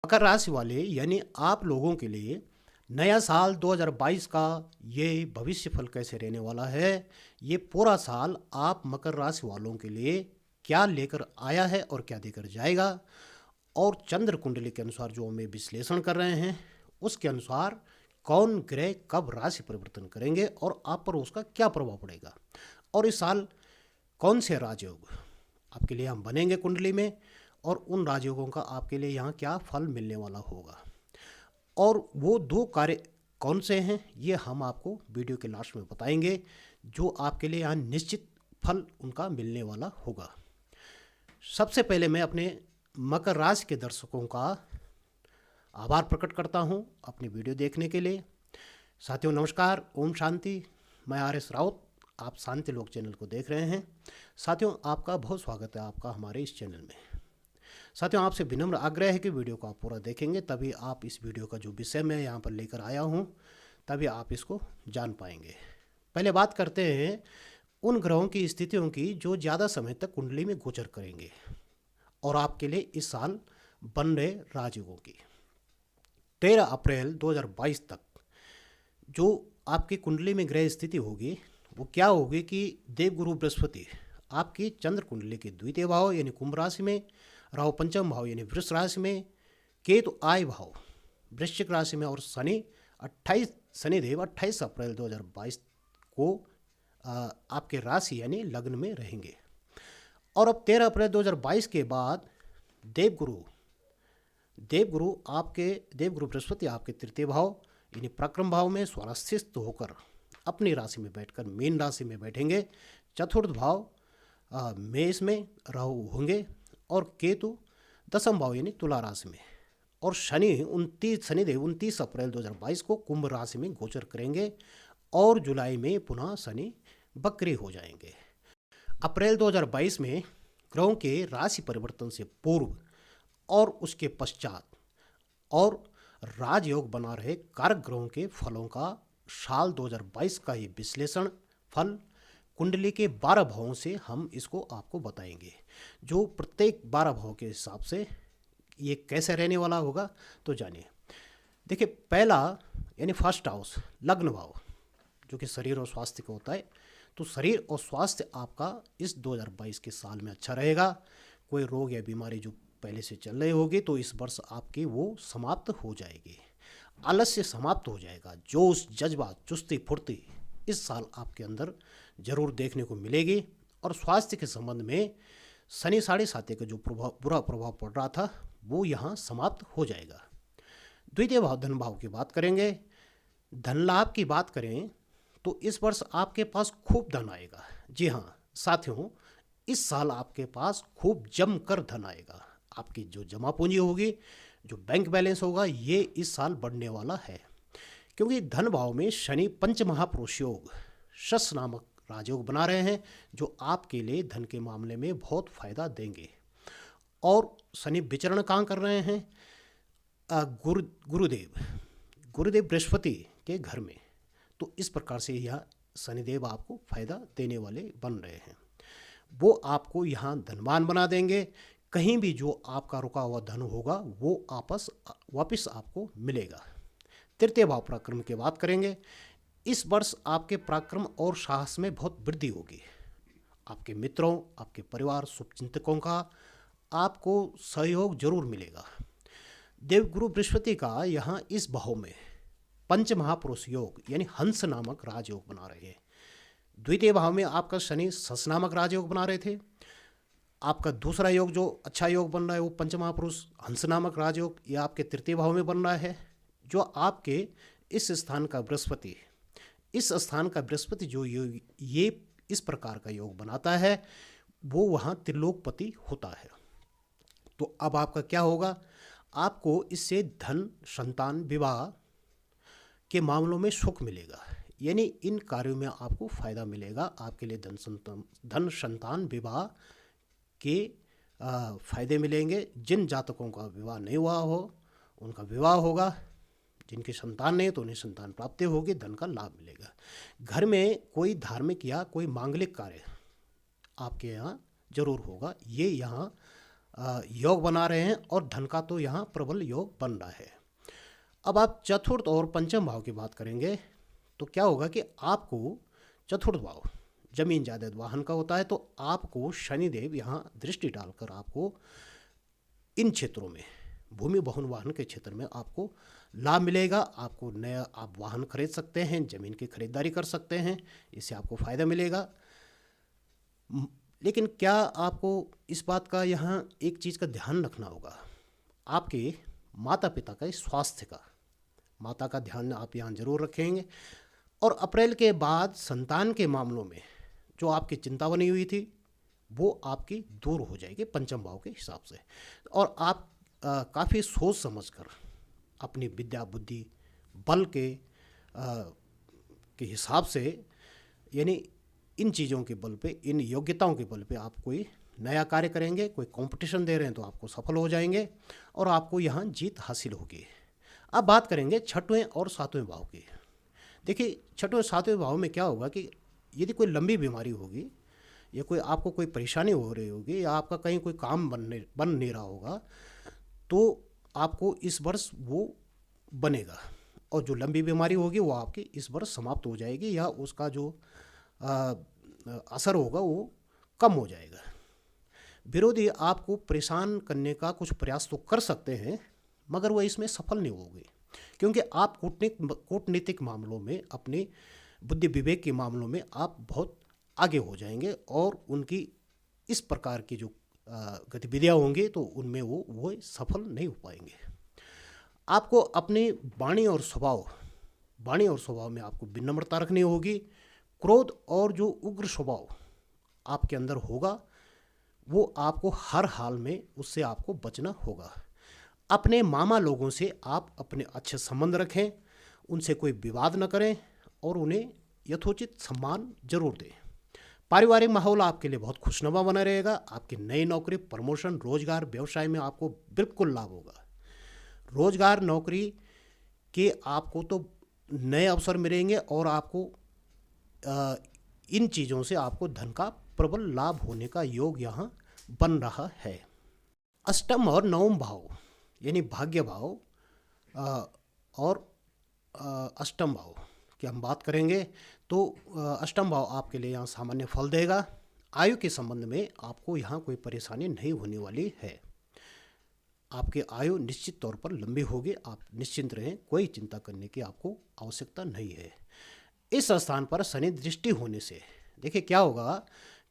मकर राशि वाले यानी आप लोगों के लिए नया साल 2022 का ये भविष्य फल कैसे रहने वाला है, ये पूरा साल आप मकर राशि वालों के लिए क्या लेकर आया है और क्या देकर जाएगा, और चंद्र कुंडली के अनुसार जो हमें विश्लेषण कर रहे हैं उसके अनुसार कौन ग्रह कब राशि परिवर्तन करेंगे और आप पर उसका क्या प्रभाव पड़ेगा, और इस साल कौन से राजयोग आपके लिए हम बनेंगे कुंडली में, और उन राजयोगों का आपके लिए यहाँ क्या फल मिलने वाला होगा, और वो दो कार्य कौन से हैं ये हम आपको वीडियो के लास्ट में बताएंगे, जो आपके लिए यहाँ निश्चित फल उनका मिलने वाला होगा। सबसे पहले मैं अपने मकर राशि के दर्शकों का आभार प्रकट करता हूँ अपनी वीडियो देखने के लिए। साथियों नमस्कार, ओम शांति। मैं RS राउत, आप शांति लोक चैनल को देख रहे हैं। साथियों आपका बहुत स्वागत है आपका हमारे इस चैनल में। साथियों आपसे विनम्र आग्रह है कि वीडियो को आप पूरा देखेंगे, तभी आप इस वीडियो का जो विषय मैं यहाँ पर लेकर आया हूँ तभी आप इसको जान पाएंगे। पहले बात करते हैं उन ग्रहों की स्थितियों की जो ज़्यादा समय तक कुंडली में गोचर करेंगे और आपके लिए इस साल बन रहे राजयोगों की। 13 अप्रैल 2022 तक जो आपकी कुंडली में ग्रह स्थिति होगी वो क्या होगी कि देवगुरु बृहस्पति आपकी चंद्र कुंडली के द्वितीय भाव यानी कुंभ राशि में, राहु पंचम भाव यानी वृष राशि में, केतु आय भाव वृश्चिक राशि में, और शनिदेव 28 अप्रैल 2022 को आपके राशि यानी लग्न में रहेंगे। और अब 13 अप्रैल 2022 के बाद देवगुरु बृहस्पति आपके तृतीय भाव यानी पराक्रम भाव में स्वास्थ्यस्थ होकर अपनी राशि में बैठकर मीन राशि में बैठेंगे। चतुर्थ भाव मेष में राहु होंगे और केतु दसम भाव यानी तुला राशि में, और शनिदेव 29 अप्रैल 2022 को कुंभ राशि में गोचर करेंगे और जुलाई में पुनः शनि वक्री हो जाएंगे। अप्रैल 2022 में ग्रहों के राशि परिवर्तन से पूर्व और उसके पश्चात और राजयोग बना रहे कारक ग्रहों के फलों का साल 2022 का ये विश्लेषण फल कुंडली के 12 भावों से हम इसको आपको बताएंगे, जो प्रत्येक 12 भाव के हिसाब से ये कैसे रहने वाला होगा। तो जानिए, देखिए पहला यानी फर्स्ट हाउस लग्न भाव जो कि शरीर और स्वास्थ्य का होता है, तो शरीर और स्वास्थ्य आपका इस 2022 के साल में अच्छा रहेगा। कोई रोग या बीमारी जो पहले से चल रही होगी तो इस वर्ष आपकी वो समाप्त हो जाएगी, आलस्य समाप्त हो जाएगा। जोश जज्बा चुस्ती फुर्ती इस साल आपके अंदर जरूर देखने को मिलेगी। और स्वास्थ्य के संबंध में शनि 7.5 का जो बुरा प्रभाव पड़ रहा था वो यहाँ समाप्त हो जाएगा। द्वितीय भाव धन भाव की बात करेंगे, धन लाभ की बात करें तो इस वर्ष आपके पास खूब धन आएगा। जी हाँ साथियों, इस साल आपके पास खूब जमकर धन आएगा। आपकी जो जमा पूंजी होगी, जो बैंक बैलेंस होगा, ये इस साल बढ़ने वाला है, क्योंकि धन भाव में शनि पंच महापुरुष योग शस नामक राजयोग बना रहे हैं, जो आपके लिए धन के मामले में बहुत फायदा देंगे। और शनि विचरण कहाँ कर रहे हैं? गुरुदेव बृहस्पति के घर में। तो इस प्रकार से यह शनिदेव आपको फायदा देने वाले बन रहे हैं। वो आपको यहाँ धनवान बना देंगे। कहीं भी जो आपका रुका हुआ धन होगा वो वापस आपको मिलेगा। तृतीय भाव पराक्रम की बात करेंगे, इस वर्ष आपके पराक्रम और साहस में बहुत वृद्धि होगी। आपके मित्रों, आपके परिवार, शुभचिंतकों का आपको सहयोग जरूर मिलेगा। देवगुरु बृहस्पति का यहाँ इस भाव में पंच महापुरुष योग यानी हंस नामक राजयोग बना रहे हैं। द्वितीय भाव में आपका शनि सस नामक राजयोग बना रहे थे। आपका दूसरा योग जो अच्छा योग बन रहा है वो पंच महापुरुष हंस नामक राजयोग, ये आपके तृतीय भाव में बन रहा है। जो आपके इस स्थान का बृहस्पति जो ये इस प्रकार का योग बनाता है वो वहाँ त्रिलोकपति होता है। तो अब आपका क्या होगा? आपको इससे धन, संतान, विवाह के मामलों में सुख मिलेगा, यानी इन कार्यों में आपको फायदा मिलेगा। आपके लिए धन, संतान, विवाह के फायदे मिलेंगे। जिन जातकों का विवाह नहीं हुआ हो उनका विवाह होगा, जिनकी संतान नहीं तो उन्हें संतान प्राप्ति होगी, धन का लाभ मिलेगा। घर में कोई धार्मिक या कोई मांगलिक कार्य आपके यहाँ जरूर होगा, ये यहाँ योग बना रहे हैं और धन का तो यहाँ प्रबल योग बन रहा है। अब आप चतुर्थ और पंचम भाव की बात करेंगे तो क्या होगा कि आपको चतुर्थ भाव जमीन जायदाद वाहन का होता है, तो आपको शनिदेव यहाँ दृष्टि डालकर आपको इन क्षेत्रों में भूमि भवन वाहन के क्षेत्र में आपको लाभ मिलेगा। आपको नया आप वाहन खरीद सकते हैं, ज़मीन की खरीदारी कर सकते हैं, इससे आपको फ़ायदा मिलेगा। लेकिन क्या आपको इस बात का यहाँ एक चीज़ का ध्यान रखना होगा, आपके माता पिता का स्वास्थ्य का, माता का ध्यान आप यहाँ जरूर रखेंगे। और अप्रैल के बाद संतान के मामलों में जो आपकी चिंता बनी हुई थी वो आपकी दूर हो जाएगी पंचम भाव के हिसाब से, और आप काफ़ी सोच समझकर अपनी विद्या बुद्धि बल के हिसाब से, यानी इन चीज़ों के बल पे, इन योग्यताओं के बल पे आप कोई नया कार्य करेंगे, कोई कंपटीशन दे रहे हैं तो आपको सफल हो जाएंगे और आपको यहाँ जीत हासिल होगी। अब बात करेंगे छठवें और सातवें भाव की। देखिए छठवें सातवें भाव में क्या होगा कि यदि कोई लंबी बीमारी होगी या कोई आपको कोई परेशानी हो रही होगी या आपका कहीं कोई काम बन नहीं रहा होगा, तो आपको इस वर्ष वो बनेगा, और जो लंबी बीमारी होगी वो आपकी इस वर्ष समाप्त हो जाएगी या उसका जो असर होगा वो कम हो जाएगा। विरोधी आपको परेशान करने का कुछ प्रयास तो कर सकते हैं मगर वो इसमें सफल नहीं होगी, क्योंकि आप कूटनीतिक मामलों में, अपने बुद्धि विवेक के मामलों में आप बहुत आगे हो जाएंगे और उनकी इस प्रकार की जो गतिविधियाँ होंगी तो उनमें वो सफल नहीं हो पाएंगे। आपको अपनी वाणी और स्वभाव में आपको विनम्रता रखनी होगी। क्रोध और जो उग्र स्वभाव आपके अंदर होगा वो आपको हर हाल में उससे आपको बचना होगा। अपने मामा लोगों से आप अपने अच्छे संबंध रखें, उनसे कोई विवाद न करें और उन्हें यथोचित सम्मान जरूर दें। पारिवारिक माहौल आपके लिए बहुत खुशनुमा बना रहेगा। आपकी नई नौकरी, प्रमोशन, रोजगार, व्यवसाय में आपको बिल्कुल लाभ होगा। रोजगार, नौकरी के आपको तो नए अवसर मिलेंगे और आपको इन चीज़ों से आपको धन का प्रबल लाभ होने का योग यहाँ बन रहा है। अष्टम और नवम भाव यानी भाग्य भाव और अष्टम भाव की हम बात करेंगे तो अष्टम भाव आपके लिए यहाँ सामान्य फल देगा। आयु के संबंध में आपको यहाँ कोई परेशानी नहीं होने वाली है। आपकी आयु निश्चित तौर पर लंबी होगी, आप निश्चिंत रहें, कोई चिंता करने की आपको आवश्यकता नहीं है। इस स्थान पर शनि दृष्टि होने से देखिए क्या होगा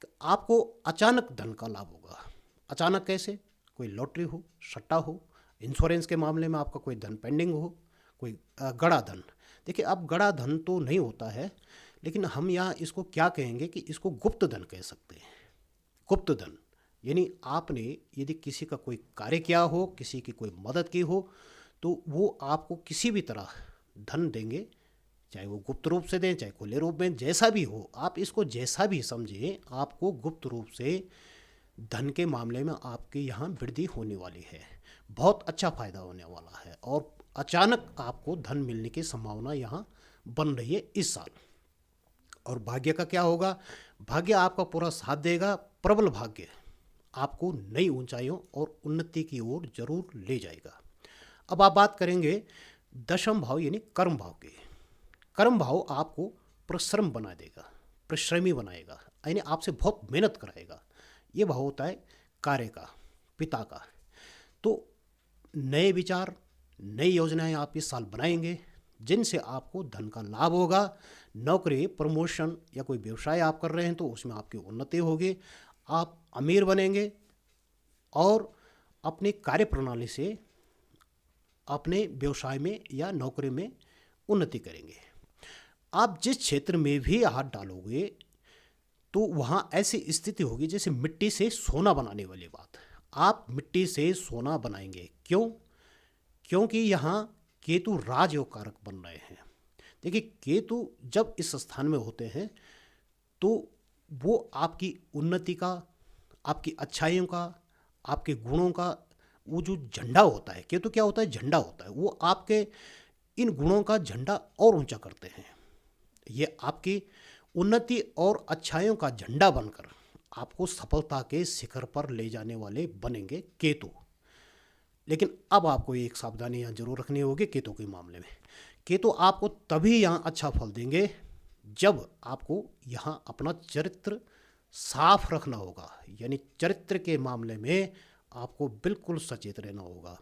कि आपको अचानक धन का लाभ होगा। अचानक कैसे? कोई लॉटरी हो, सट्टा हो, इंश्योरेंस के मामले में आपका कोई धन पेंडिंग हो, कोई गड़ा धन। देखिए अब गड़ा धन तो नहीं होता है, लेकिन हम यहाँ इसको क्या कहेंगे कि इसको गुप्त धन कह सकते हैं। गुप्त धन यानी आपने यदि किसी का कोई कार्य किया हो, किसी की कोई मदद की हो, तो वो आपको किसी भी तरह धन देंगे, चाहे वो गुप्त रूप से दें, चाहे खुले रूप में, जैसा भी हो, आप इसको जैसा भी समझें, आपको गुप्त रूप से धन के मामले में आपके यहाँ वृद्धि होने वाली है। बहुत अच्छा फायदा होने वाला है और अचानक आपको धन मिलने की संभावना यहाँ बन रही है इस साल। और भाग्य का क्या होगा? भाग्य आपका पूरा साथ देगा। प्रबल भाग्य आपको नई ऊंचाइयों और उन्नति की ओर जरूर ले जाएगा। अब आप बात करेंगे दशम भाव यानी कर्म भाव के। कर्म भाव आपको परिश्रम बना देगा, परिश्रमी बनाएगा, यानी आपसे बहुत मेहनत कराएगा। ये भाव होता है कार्य का, पिता का। तो नए विचार, नई योजनाएं आप इस साल बनाएंगे जिनसे आपको धन का लाभ होगा। नौकरी, प्रमोशन या कोई व्यवसाय आप कर रहे हैं तो उसमें आपकी उन्नति होगी, आप अमीर बनेंगे और अपनी कार्य प्रणाली से अपने व्यवसाय में या नौकरी में उन्नति करेंगे। आप जिस क्षेत्र में भी हाथ डालोगे तो वहाँ ऐसी स्थिति होगी जैसे मिट्टी से सोना बनाने वाली बात। आप मिट्टी से सोना बनाएंगे। क्यों? क्योंकि यहाँ केतु राजयोग कारक बन रहे हैं। देखिए केतु जब इस स्थान में होते हैं तो वो आपकी उन्नति का, आपकी अच्छाइयों का, आपके गुणों का वो जो झंडा होता है, केतु क्या होता है? झंडा होता है। वो आपके इन गुणों का झंडा और ऊंचा करते हैं। ये आपकी उन्नति और अच्छाइयों का झंडा बनकर आपको सफलता के शिखर पर ले जाने वाले बनेंगे केतु। लेकिन अब आपको एक सावधानी यहाँ जरूर रखनी होगी केतु के मामले में। केतु आपको तभी यहाँ अच्छा फल देंगे जब आपको यहाँ अपना चरित्र साफ रखना होगा, यानी चरित्र के मामले में आपको बिल्कुल सचेत रहना होगा।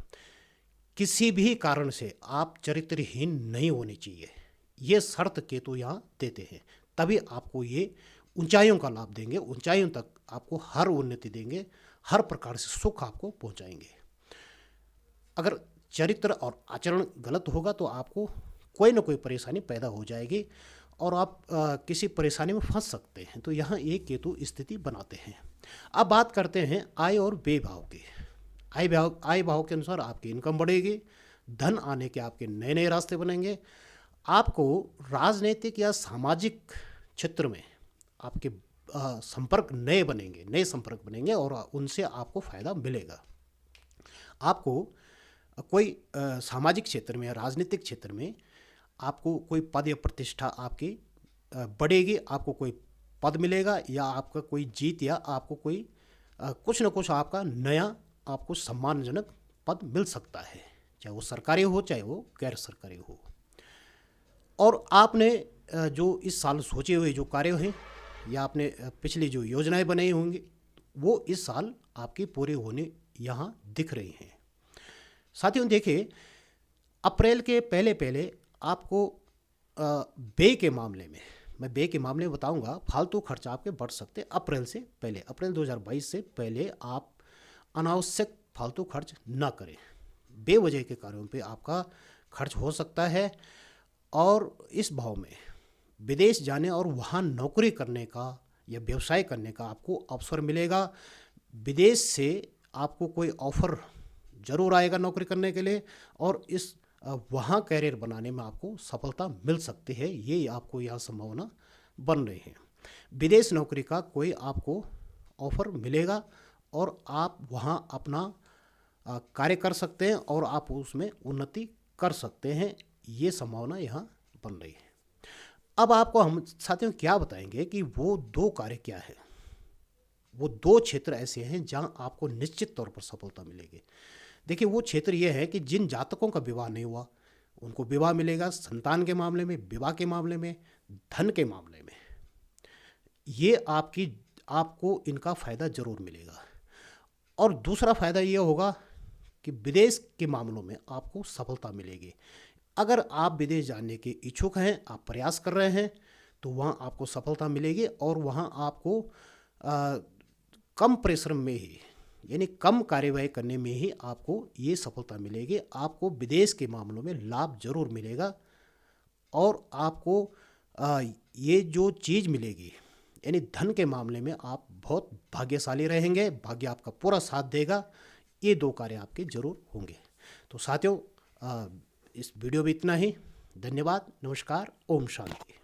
किसी भी कारण से आप चरित्रहीन नहीं होने चाहिए, ये शर्त केतु यहाँ देते हैं। तभी आपको ये ऊंचाइयों का लाभ देंगे, ऊंचाइयों तक आपको हर उन्नति देंगे, हर प्रकार से सुख आपको पहुंचाएंगे। अगर चरित्र और आचरण गलत होगा तो आपको कोई ना कोई परेशानी पैदा हो जाएगी और आप किसी परेशानी में फंस सकते हैं। तो यहाँ एक केतु स्थिति बनाते हैं। अब बात करते हैं आय और व्यय भाव की। आय भाव के अनुसार आपकी इनकम बढ़ेगी, धन आने के आपके नए नए रास्ते बनेंगे। आपको राजनीतिक या सामाजिक क्षेत्र में आपके संपर्क नए संपर्क बनेंगे और उनसे आपको फ़ायदा मिलेगा। आपको कोई सामाजिक क्षेत्र में या राजनीतिक क्षेत्र में आपको कोई पद या प्रतिष्ठा आपकी बढ़ेगी, आपको कोई पद मिलेगा या आपका कोई जीत या आपको कोई कुछ न कुछ आपका नया आपको सम्मानजनक पद मिल सकता है, चाहे वो सरकारी हो चाहे वो गैर सरकारी हो। और आपने जो इस साल सोचे हुए जो कार्य हैं या आपने पिछली जो योजनाएं बनाई होंगी वो इस साल आपकी पूरी होने यहाँ दिख रही हैं। साथियों देखिए, अप्रैल के पहले आपको व्यय के मामले में, मैं व्यय के मामले में बताऊंगा, फालतू खर्च आपके बढ़ सकते हैं। अप्रैल 2022 से पहले आप अनावश्यक फालतू खर्च ना करें। बेवजह के कार्यों पे आपका खर्च हो सकता है और इस भाव में विदेश जाने और वहाँ नौकरी करने का या व्यवसाय करने का आपको अवसर मिलेगा। विदेश से आपको कोई ऑफर ज़रूर आएगा नौकरी करने के लिए और इस वहाँ कैरियर बनाने में आपको सफलता मिल सकती है, ये आपको यहाँ संभावना बन रही है। विदेश नौकरी का कोई आपको ऑफर मिलेगा और आप वहाँ अपना कार्य कर सकते हैं और आप उसमें उन्नति कर सकते हैं, ये संभावना यहाँ बन रही है। अब आपको हम साथियों क्या बताएंगे कि वो दो कार्य क्या है, वो दो क्षेत्र ऐसे हैं जहाँ आपको निश्चित तौर पर सफलता मिलेगी। देखिए, वो क्षेत्र ये है कि जिन जातकों का विवाह नहीं हुआ उनको विवाह मिलेगा, संतान के मामले में, विवाह के मामले में, धन के मामले में, ये आपको इनका फ़ायदा ज़रूर मिलेगा। और दूसरा फ़ायदा ये होगा कि विदेश के मामलों में आपको सफलता मिलेगी। अगर आप विदेश जाने के इच्छुक हैं, आप प्रयास कर रहे हैं, तो वहाँ आपको सफलता मिलेगी और वहाँ आपको कम परिश्रम में ही, यानी कम कार्यवाही करने में ही आपको ये सफलता मिलेगी। आपको विदेश के मामलों में लाभ जरूर मिलेगा और आपको ये जो चीज़ मिलेगी, यानी धन के मामले में आप बहुत भाग्यशाली रहेंगे, भाग्य आपका पूरा साथ देगा। ये दो कार्य आपके जरूर होंगे। तो साथियों, इस वीडियो में इतना ही। धन्यवाद, नमस्कार, ओम शांति।